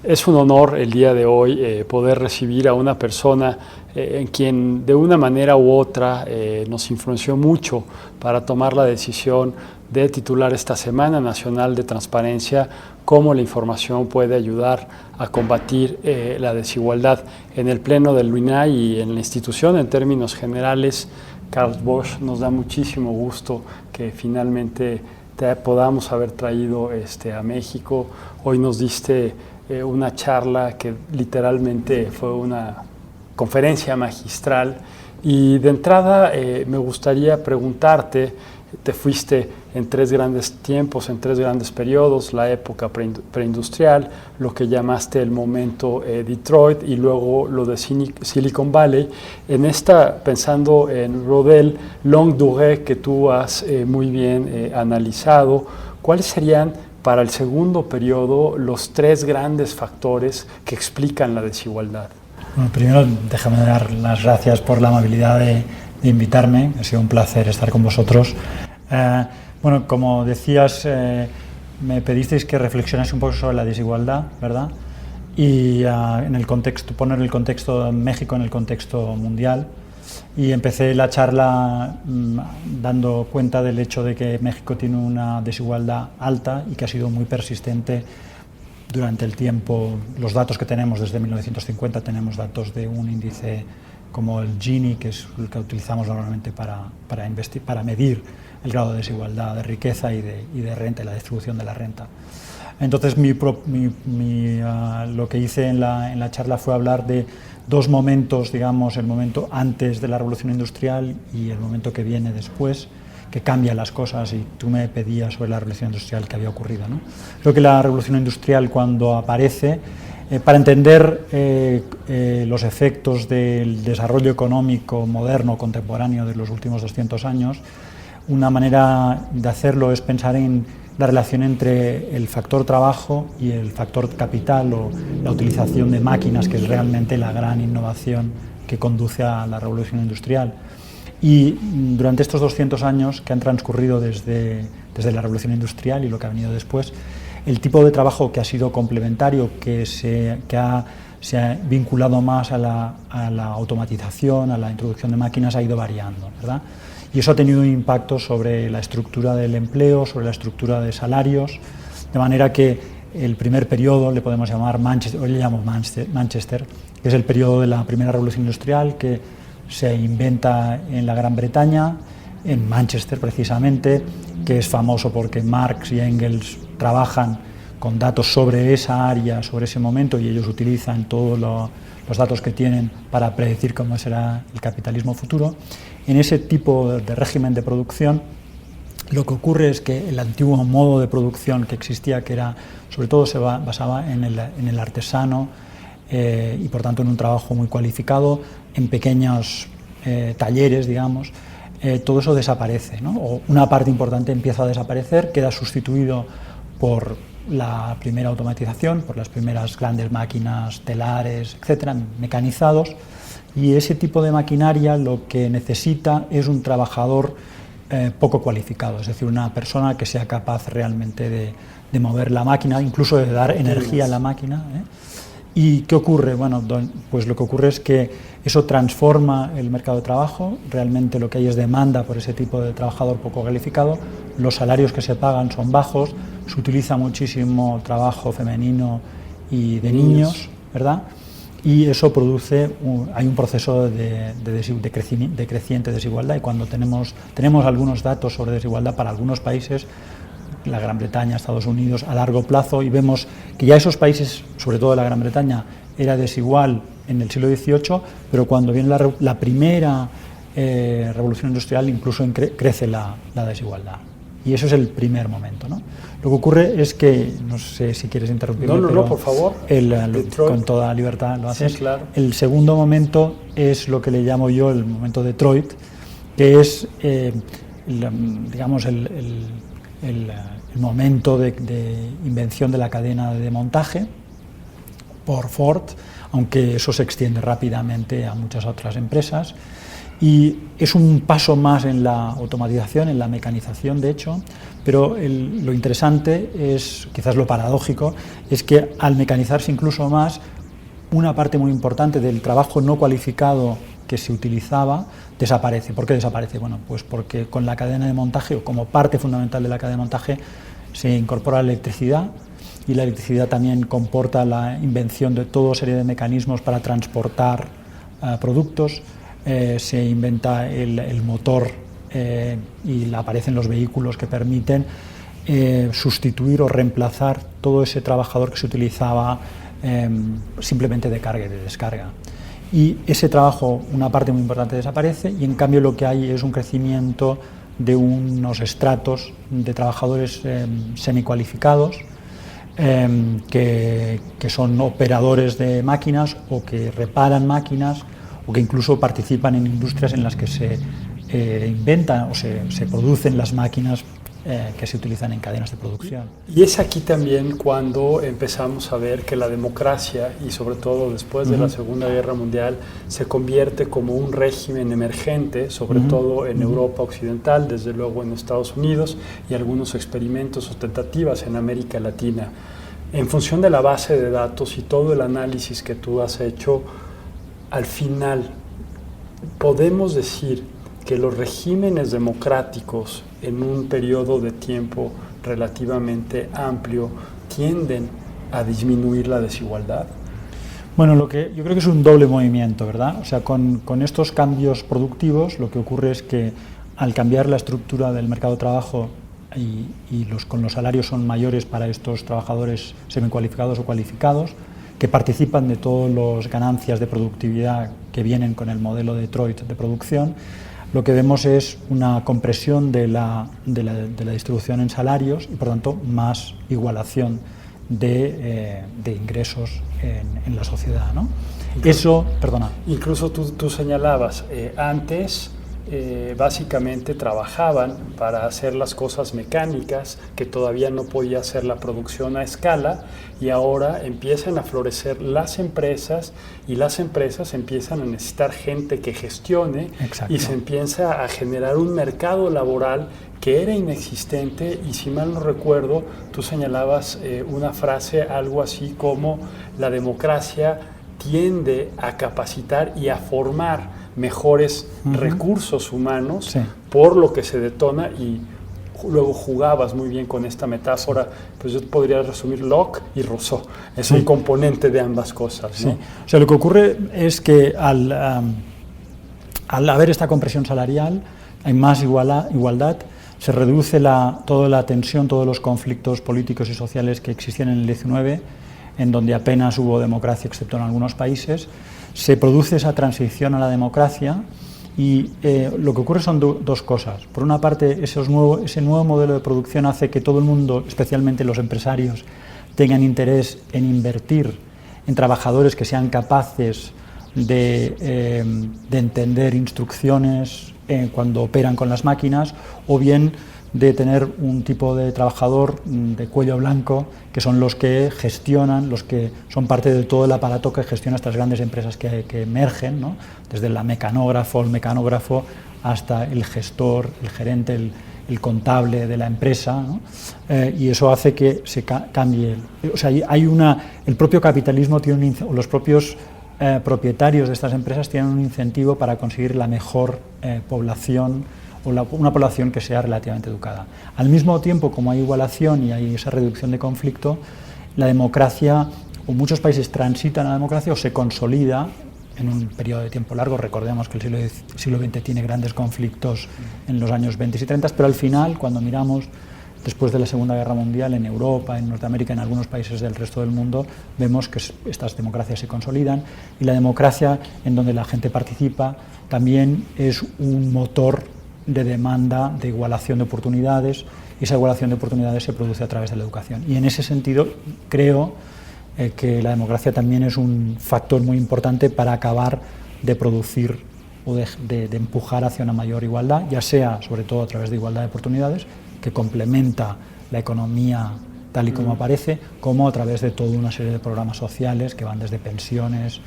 Es un honor el día de hoy poder recibir a una persona en quien de una manera u otra nos influenció mucho para tomar la decisión de titular esta Semana Nacional de Transparencia, cómo la información puede ayudar a combatir la desigualdad. En el Pleno del INAI y en la institución en términos generales, Carl Bosch, nos da muchísimo gusto que finalmente te podamos haber traído a México. Hoy nos diste una charla que literalmente fue una conferencia magistral y de entrada me gustaría preguntarte, te fuiste en tres grandes tiempos, en tres grandes periodos, la época preindustrial, lo que llamaste el momento Detroit y luego lo de Silicon Valley. En esta, pensando en Rodel Longue Durée, que tú has muy bien analizado, ¿cuáles serían para el segundo periodo los tres grandes factores que explican la desigualdad? Bueno, primero déjame dar las gracias por la amabilidad de invitarme. Ha sido un placer estar con vosotros. Bueno, como decías, me pedisteis que reflexionase un poco sobre la desigualdad, ¿verdad? Y en el contexto, poner el contexto de México en el contexto mundial. Y empecé la charla dando cuenta del hecho de que México tiene una desigualdad alta y que ha sido muy persistente durante el tiempo. Los datos que tenemos desde 1950, tenemos datos de un índice como el Gini, que es el que utilizamos normalmente para medir el grado de desigualdad de riqueza y de renta y la distribución de la renta. Entonces lo que hice en la charla fue hablar de dos momentos, digamos, el momento antes de la Revolución Industrial y el momento que viene después, que cambia las cosas, y tú me pedías sobre la Revolución Industrial que había ocurrido, ¿no? Creo que la Revolución Industrial, cuando aparece, para entender los efectos del desarrollo económico moderno, contemporáneo de los últimos 200 años, una manera de hacerlo es pensar en la relación entre el factor trabajo y el factor capital, o la utilización de máquinas, que es realmente la gran innovación que conduce a la Revolución Industrial. Y durante estos 200 años que han transcurrido desde la Revolución Industrial y lo que ha venido después, el tipo de trabajo que ha sido complementario, que se ha vinculado más a la automatización, a la introducción de máquinas, ha ido variando, ¿verdad? Y eso ha tenido un impacto sobre la estructura del empleo, sobre la estructura de salarios, de manera que el primer periodo le podemos llamar Manchester, hoy le llamo Manchester, que es el periodo de la primera revolución industrial, que se inventa en la Gran Bretaña, en Manchester precisamente, que es famoso porque Marx y Engels trabajan con datos sobre esa área, sobre ese momento, y ellos utilizan todos los datos que tienen para predecir cómo será el capitalismo futuro. En ese tipo de régimen de producción, lo que ocurre es que el antiguo modo de producción que existía, que era, sobre todo se basaba en el artesano y por tanto en un trabajo muy cualificado, en pequeños talleres, digamos, todo eso desaparece, ¿no? O una parte importante empieza a desaparecer, queda sustituido por la primera automatización, por las primeras grandes máquinas telares, etcétera, mecanizados, y ese tipo de maquinaria lo que necesita es un trabajador poco cualificado, es decir, una persona que sea capaz realmente de mover la máquina, incluso de dar energía a la máquina, ¿eh? ¿Y qué ocurre? Bueno, pues lo que ocurre es que eso transforma el mercado de trabajo, realmente lo que hay es demanda por ese tipo de trabajador poco calificado, los salarios que se pagan son bajos, se utiliza muchísimo trabajo femenino y de niños, ¿verdad? Y eso produce, hay un proceso de creciente desigualdad, y cuando tenemos algunos datos sobre desigualdad para algunos países, la Gran Bretaña, Estados Unidos, a largo plazo, y vemos que ya esos países, sobre todo la Gran Bretaña, era desigual en el siglo XVIII, pero cuando viene la primera revolución industrial incluso crece la desigualdad. Y eso es el primer momento, ¿no? Lo que ocurre es que, no sé si quieres interrumpirme, no, por favor. Con toda libertad lo haces. Sí, claro. El segundo momento es lo que le llamo yo el momento Detroit, que es, digamos, el momento de invención de la cadena de montaje por Ford, aunque eso se extiende rápidamente a muchas otras empresas, y es un paso más en la automatización, en la mecanización, de hecho, Pero lo interesante es, quizás lo paradójico, es que al mecanizarse incluso más, una parte muy importante del trabajo no cualificado que se utilizaba desaparece. ¿Por qué desaparece? Bueno, pues porque con la cadena de montaje, o como parte fundamental de la cadena de montaje, se incorpora la electricidad, y la electricidad también comporta la invención de toda serie de mecanismos para transportar productos, se inventa el motor y aparecen los vehículos que permiten sustituir o reemplazar todo ese trabajador que se utilizaba simplemente de carga y de descarga. Y ese trabajo, una parte muy importante desaparece, y en cambio lo que hay es un crecimiento de unos estratos de trabajadores semicualificados que son operadores de máquinas, o que reparan máquinas, o que incluso participan en industrias en las que se inventan o se producen las máquinas que se utilizan en cadenas de producción. Y es aquí también cuando empezamos a ver que la democracia, y sobre todo después de la Segunda Guerra Mundial, se convierte como un régimen emergente, sobre todo en Europa Occidental, desde luego en Estados Unidos, y algunos experimentos o tentativas en América Latina. En función de la base de datos y todo el análisis que tú has hecho, al final, ¿podemos decir que los regímenes democráticos en un periodo de tiempo relativamente amplio tienden a disminuir la desigualdad? Bueno, yo creo que es un doble movimiento, ¿verdad? O sea, con estos cambios productivos, lo que ocurre es que al cambiar la estructura del mercado de trabajo con los salarios son mayores para estos trabajadores semicualificados o cualificados, que participan de todas las ganancias de productividad que vienen con el modelo de Detroit de producción, lo que vemos es una compresión de la distribución en salarios y, por tanto, más igualación de ingresos en la sociedad, ¿no? Incluso tú señalabas, antes básicamente trabajaban para hacer las cosas mecánicas, que todavía no podía hacer la producción a escala, y ahora empiezan a florecer las empresas, y las empresas empiezan a necesitar gente que gestione. Exacto. Y se empieza a generar un mercado laboral que era inexistente. Y si mal no recuerdo, tú señalabas una frase, algo así como: la democracia tiende a capacitar y a formar mejores recursos humanos, sí, por lo que se detona. Y luego jugabas muy bien con esta metáfora, pues yo podría resumir Locke y Rousseau, es un componente de ambas cosas, ¿no? Sí. O sea, lo que ocurre es que al haber esta compresión salarial hay más igualdad, se reduce toda la tensión, todos los conflictos políticos y sociales que existían en el 19, en donde apenas hubo democracia excepto en algunos países. Se produce esa transición a la democracia, y lo que ocurre son dos cosas. Por una parte, ese nuevo modelo de producción hace que todo el mundo, especialmente los empresarios, tengan interés en invertir en trabajadores que sean capaces de entender instrucciones cuando operan con las máquinas, o bien de tener un tipo de trabajador de cuello blanco, que son los que gestionan, los que son parte de todo el aparato que gestiona estas grandes empresas que emergen, ¿no? Desde el mecanógrafo, hasta el gestor, el gerente, el contable de la empresa, ¿no? Y eso hace que se cambie. O sea, el propio capitalismo tiene los propios propietarios de estas empresas tienen un incentivo para conseguir la mejor población, o una población que sea relativamente educada. Al mismo tiempo, como hay igualación y hay esa reducción de conflicto, la democracia, o muchos países transitan a la democracia o se consolida en un periodo de tiempo largo. Recordemos que el siglo XX tiene grandes conflictos en los años 20 y 30, pero al final, cuando miramos después de la Segunda Guerra Mundial, en Europa, en Norteamérica, en algunos países del resto del mundo, vemos que estas democracias se consolidan, y la democracia, en donde la gente participa, también es un motor de demanda, de igualación de oportunidades, y esa igualación de oportunidades se produce a través de la educación. Y en ese sentido creo que la democracia también es un factor muy importante para acabar de producir o de empujar hacia una mayor igualdad, ya sea sobre todo a través de igualdad de oportunidades, que complementa la economía tal y como aparece, como a través de toda una serie de programas sociales que van desde pensiones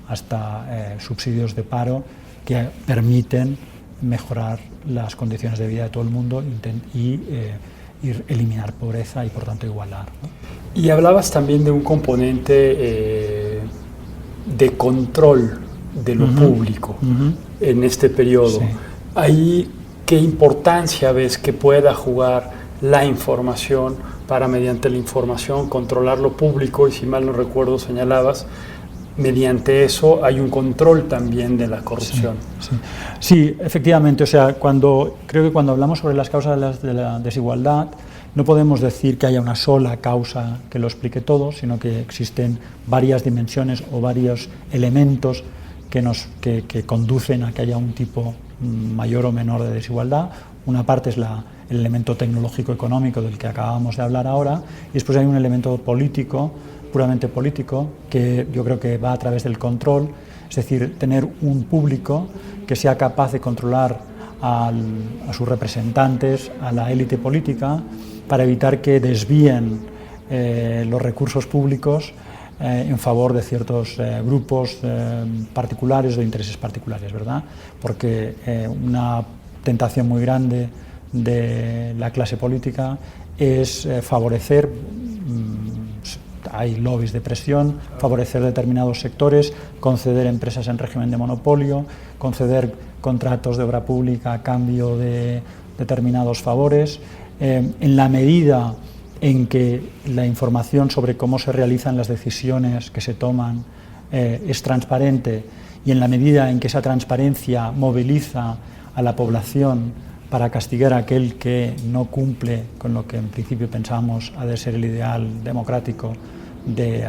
hasta subsidios de paro, que permiten mejorar las condiciones de vida de todo el mundo y eliminar pobreza y por tanto igualar, ¿no? Y hablabas también de un componente de control de lo público en este periodo. Sí. Ahí, ¿qué importancia ves que pueda jugar la información para, mediante la información, controlar lo público? Y si mal no recuerdo, señalabas, mediante eso hay un control también de la corrupción. Sí, efectivamente. O sea, creo que cuando hablamos sobre las causas de la desigualdad, no podemos decir que haya una sola causa que lo explique todo, sino que existen varias dimensiones o varios elementos que conducen a que haya un tipo mayor o menor de desigualdad. Una parte es el elemento tecnológico-económico del que acabamos de hablar ahora, y después hay un elemento político, puramente político, que yo creo que va a través del control, es decir, tener un público que sea capaz de controlar a sus representantes, a la élite política, para evitar que desvíen los recursos públicos en favor de ciertos grupos particulares o de intereses particulares, ¿verdad? Porque una tentación muy grande de la clase política es favorecer, hay lobbies de presión, favorecer determinados sectores, conceder empresas en régimen de monopolio, conceder contratos de obra pública a cambio de determinados favores. En la medida en que la información sobre cómo se realizan las decisiones que se toman es transparente, y en la medida en que esa transparencia moviliza a la población para castigar a aquel que no cumple con lo que en principio pensábamos ha de ser el ideal democrático de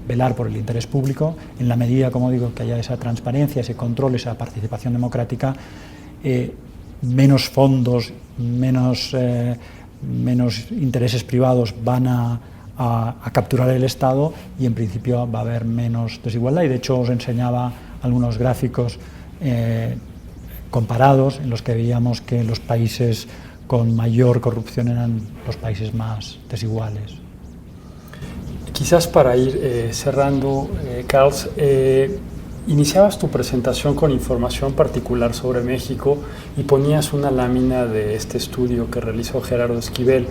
velar por el interés público, en la medida, como digo, que haya esa transparencia, ese control, esa participación democrática, menos fondos, menos intereses privados van a capturar el Estado, y en principio va a haber menos desigualdad. Y de hecho os enseñaba algunos gráficos comparados en los que veíamos que los países con mayor corrupción eran los países más desiguales. Quizás para ir cerrando, Carls, iniciabas tu presentación con información particular sobre México y ponías una lámina de este estudio que realizó Gerardo Esquivel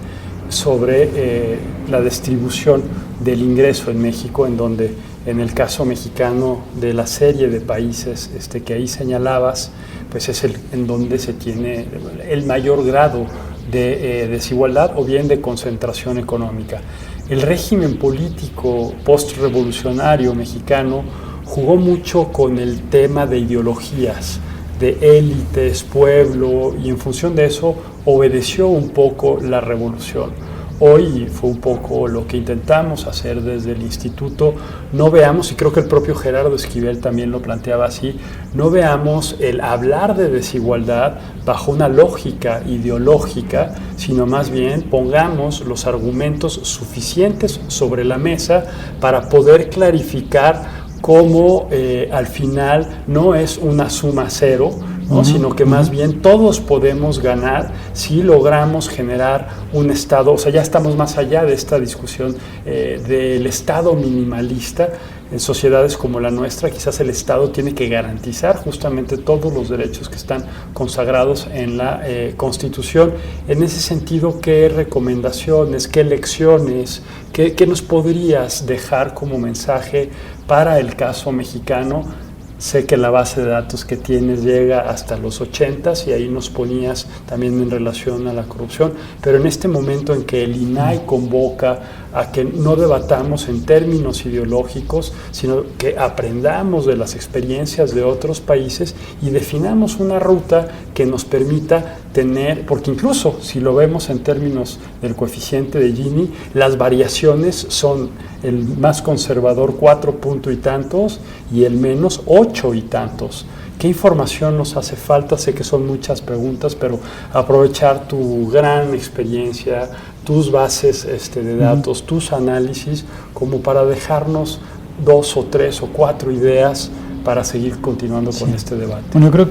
sobre la distribución del ingreso en México, en donde, en el caso mexicano, de la serie de países que ahí señalabas, pues es en donde se tiene el mayor grado de desigualdad o bien de concentración económica. El régimen político postrevolucionario mexicano jugó mucho con el tema de ideologías, de élites, pueblo, y en función de eso obedeció un poco la revolución. Hoy fue un poco lo que intentamos hacer desde el instituto. No veamos, y creo que el propio Gerardo Esquivel también lo planteaba así, no veamos el hablar de desigualdad bajo una lógica ideológica, sino más bien pongamos los argumentos suficientes sobre la mesa para poder clarificar cómo al final no es una suma cero, ¿no? Sino que más bien todos podemos ganar si logramos generar un Estado. O sea, ya estamos más allá de esta discusión del Estado minimalista. En sociedades como la nuestra, quizás el Estado tiene que garantizar justamente todos los derechos que están consagrados en la Constitución. En ese sentido, ¿qué recomendaciones, qué lecciones, qué nos podrías dejar como mensaje para el caso mexicano? Sé que la base de datos que tienes llega hasta los 80s y ahí nos ponías también en relación a la corrupción, pero en este momento en que el INAI convoca a que no debatamos en términos ideológicos, sino que aprendamos de las experiencias de otros países y definamos una ruta que nos permita tener, porque incluso si lo vemos en términos del coeficiente de Gini, las variaciones son el más conservador 4 punto y tantos y el menos 8 y tantos. ¿Qué información nos hace falta? Sé que son muchas preguntas, pero aprovechar tu gran experiencia, tus bases de datos, tus análisis, como para dejarnos 2 o 3 o 4 ideas para seguir continuando con este debate. Bueno, yo creo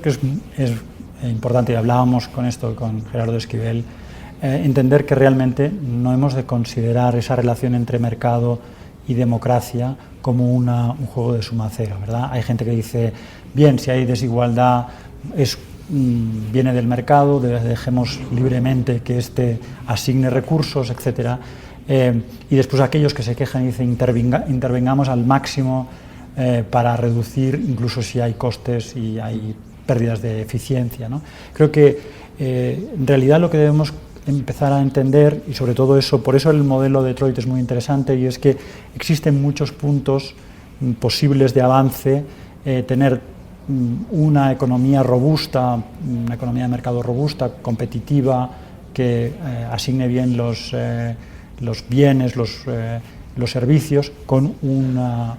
que es importante, y hablábamos con esto con Gerardo Esquivel, entender que realmente no hemos de considerar esa relación entre mercado y democracia como un juego de suma cero, ¿verdad? Hay gente que dice, bien, si hay desigualdad es viene del mercado, dejemos libremente que éste asigne recursos, etc. Y después aquellos que se quejan y dicen intervengamos al máximo para reducir, incluso si hay costes y hay pérdidas de eficiencia, ¿no? Creo que en realidad lo que debemos empezar a entender, y sobre todo eso, por eso el modelo de Detroit es muy interesante, y es que existen muchos puntos posibles de avance, tener una economía robusta, una economía de mercado robusta, competitiva, que asigne bien los bienes, los servicios, con una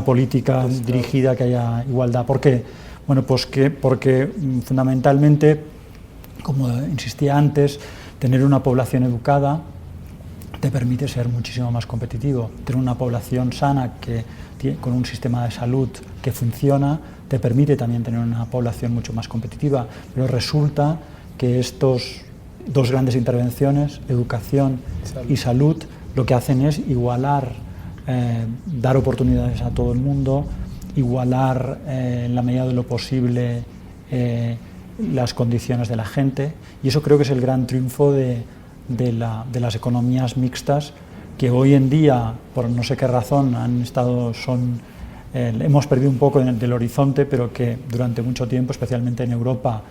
política dirigida que haya igualdad. ¿Por qué? Bueno, pues porque fundamentalmente, como insistía antes, tener una población educada te permite ser muchísimo más competitivo. Tener una población sana con un sistema de salud que funciona te permite también tener una población mucho más competitiva. Pero resulta que estos dos grandes intervenciones, educación y salud, lo que hacen es igualar, dar oportunidades a todo el mundo, igualar en la medida de lo posible las condiciones de la gente, y eso creo que es el gran triunfo de las economías mixtas, que hoy en día, por no sé qué razón, hemos perdido un poco del horizonte, pero que durante mucho tiempo, especialmente en Europa,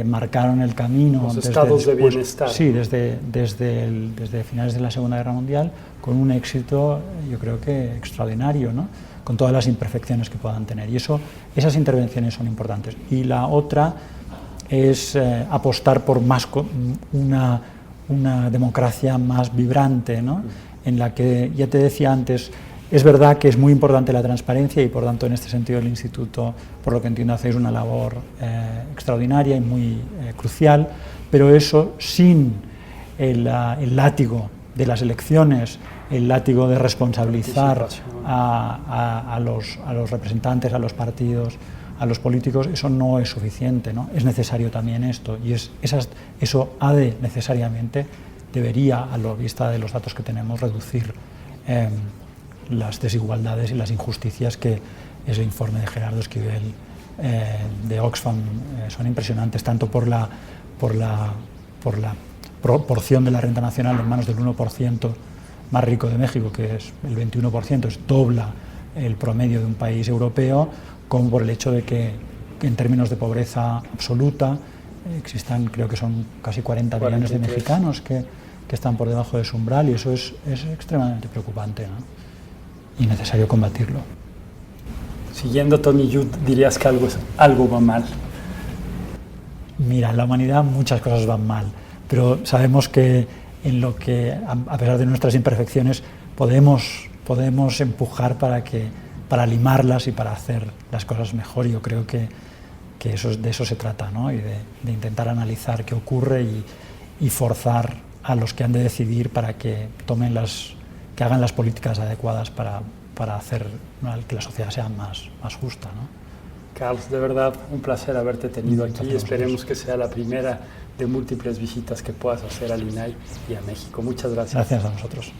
marcaron el camino. Los estados de bienestar. Sí, desde finales de la Segunda Guerra Mundial, con un éxito, yo creo que extraordinario, ¿no? Con todas las imperfecciones que puedan tener. Y esas intervenciones son importantes. Y la otra es apostar por una democracia más vibrante, ¿no? En la que, ya te decía antes, es verdad que es muy importante la transparencia, y por tanto en este sentido el Instituto, por lo que entiendo, hacéis una labor extraordinaria y muy crucial, pero eso sin el látigo de las elecciones, el látigo de responsabilizar a los representantes, a los partidos, a los políticos, eso no es suficiente, ¿no? Es necesario también esto, y eso necesariamente debería, a la vista de los datos que tenemos, reducir las desigualdades y las injusticias que ese informe de Gerardo Esquivel de Oxfam son impresionantes, tanto por la proporción de la renta nacional en manos del 1% más rico de México, que es el 21%, es dobla el promedio de un país europeo, como por el hecho de que en términos de pobreza absoluta existan, creo que son casi 40 millones de mexicanos que están por debajo de su umbral, y eso es extremadamente preocupante, ¿no? Y necesario combatirlo. Siguiendo Tony Judt, dirías que algo va mal. Mira, en la humanidad muchas cosas van mal, pero sabemos que en lo que, a pesar de nuestras imperfecciones, podemos empujar para limarlas y para hacer las cosas mejor. Yo creo que de eso se trata, ¿no? Y de intentar analizar qué ocurre y forzar a los que han de decidir para que que hagan las políticas adecuadas para hacer que la sociedad sea más justa, ¿no? Carlos, de verdad, un placer haberte tenido aquí. Esperemos que sea la primera de múltiples visitas que puedas hacer al INAI y a México. Muchas gracias. Gracias a vosotros.